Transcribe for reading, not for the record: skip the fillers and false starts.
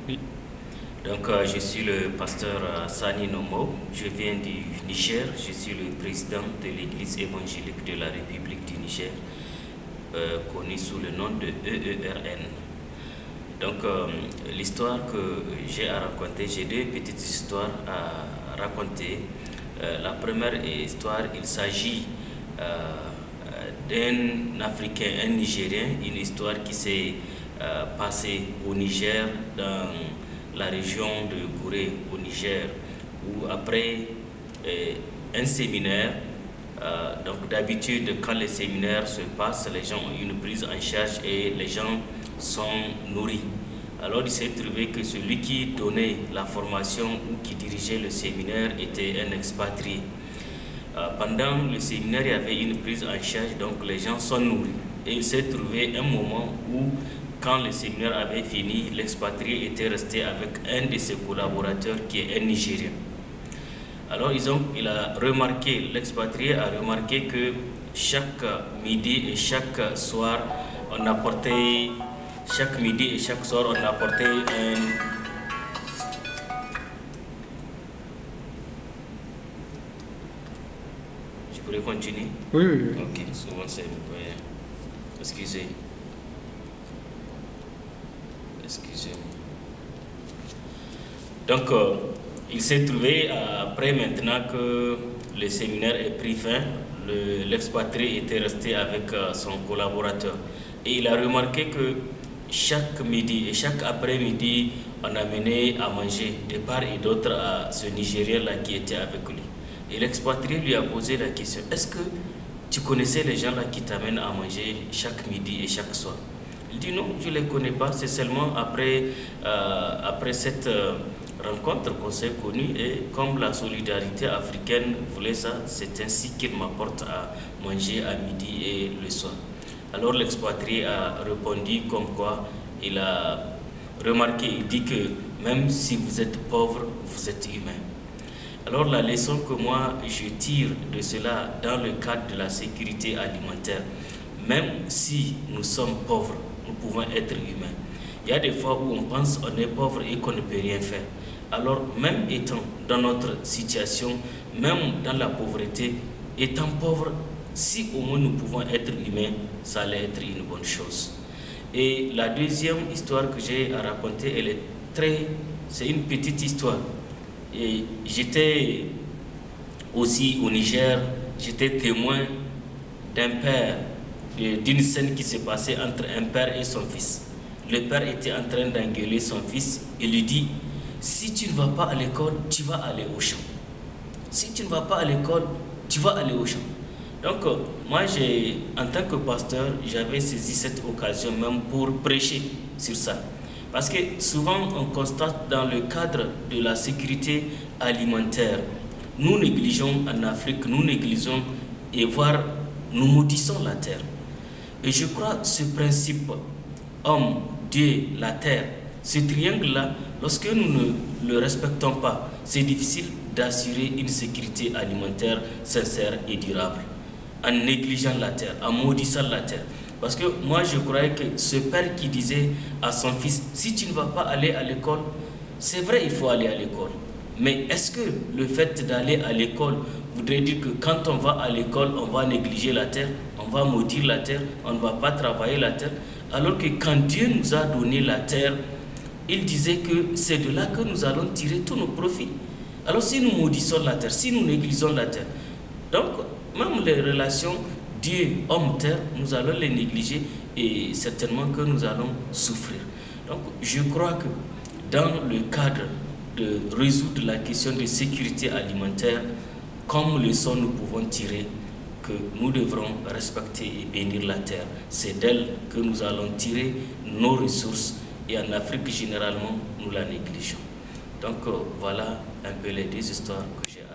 Oui. Donc, je suis le pasteur Sani Nomo, je viens du Niger, je suis le président de l'église évangélique de la République du Niger, connue sous le nom de EERN. Donc, l'histoire que j'ai à raconter, j'ai deux petites histoires à raconter. La première histoire, il s'agit d'un Africain, un Nigérien, une histoire qui s'est passée au Niger, dans la région de Gouré, au Niger, où après un séminaire, donc d'habitude quand les séminaires se passent, les gens ont une prise en charge et les gens sont nourris. Alors il s'est trouvé que celui qui donnait la formation ou qui dirigeait le séminaire était un expatrié. Pendant le séminaire, il y avait une prise en charge, donc les gens sont nourris. Et il s'est trouvé un moment où, quand le séminaire avait fini, l'expatrié était resté avec un de ses collaborateurs qui est un Nigérien. Alors l'expatrié a remarqué que chaque midi et chaque soir, on apportait un... Je pourrais continuer? Oui. Ok, souvent c'est... Excusez. Donc, il s'est trouvé, après maintenant que le séminaire ait pris fin, l'expatrié était resté avec son collaborateur. Et il a remarqué que chaque midi et chaque après-midi, on amenait à manger de part et d'autre à ce Nigérien-là qui était avec lui. Et l'expatrié lui a posé la question, est-ce que tu connaissais les gens-là qui t'amènent à manger chaque midi et chaque soir? Il dit non, je ne les connais pas, c'est seulement après cette rencontre qu'on s'est connus, et comme la solidarité africaine voulait ça, c'est ainsi qu'il m'apporte à manger à midi et le soir. Alors l'expatrié a répondu comme quoi il a remarqué, il dit que même si vous êtes pauvre, vous êtes humain. Alors la leçon que moi je tire de cela dans le cadre de la sécurité alimentaire, même si nous sommes pauvres, nous pouvons être humains. Il y a des fois où on pense qu'on est pauvre et qu'on ne peut rien faire. Alors même étant dans notre situation, même dans la pauvreté, étant pauvre, si au moins nous pouvons être humains, ça allait être une bonne chose. Et la deuxième histoire que j'ai à raconter, c'est une petite histoire. Et j'étais aussi au Niger, j'étais témoin d'une scène qui s'est passée entre un père et son fils. Le père était en train d'engueuler son fils et lui dit, si tu ne vas pas à l'école, tu vas aller au champ. Si tu ne vas pas à l'école, tu vas aller au champ. Donc moi, en tant que pasteur, j'avais saisi cette occasion même pour prêcher sur ça. Parce que souvent, on constate dans le cadre de la sécurité alimentaire, nous négligeons en Afrique, nous négligeons et voire nous maudissons la terre. Et je crois ce principe, homme, Dieu, la terre, ce triangle-là, lorsque nous ne le respectons pas, c'est difficile d'assurer une sécurité alimentaire sincère et durable, en négligeant la terre, en maudissant la terre. Parce que moi, je croyais que ce père qui disait à son fils, si tu ne vas pas aller à l'école, c'est vrai, il faut aller à l'école. Mais est-ce que le fait d'aller à l'école voudrait dire que quand on va à l'école, on va négliger la terre, on va maudire la terre, on ne va pas travailler la terre? Alors que quand Dieu nous a donné la terre, il disait que c'est de là que nous allons tirer tous nos profits. Alors si nous maudissons la terre, si nous négligeons la terre, donc même les relations Dieu, homme, terre, nous allons les négliger et certainement que nous allons souffrir. Donc je crois que dans le cadre de résoudre la question de sécurité alimentaire, comme leçon nous pouvons tirer que nous devrons respecter et bénir la terre. C'est d'elle que nous allons tirer nos ressources et en Afrique généralement nous la négligeons. Donc voilà un peu les deux histoires que j'ai.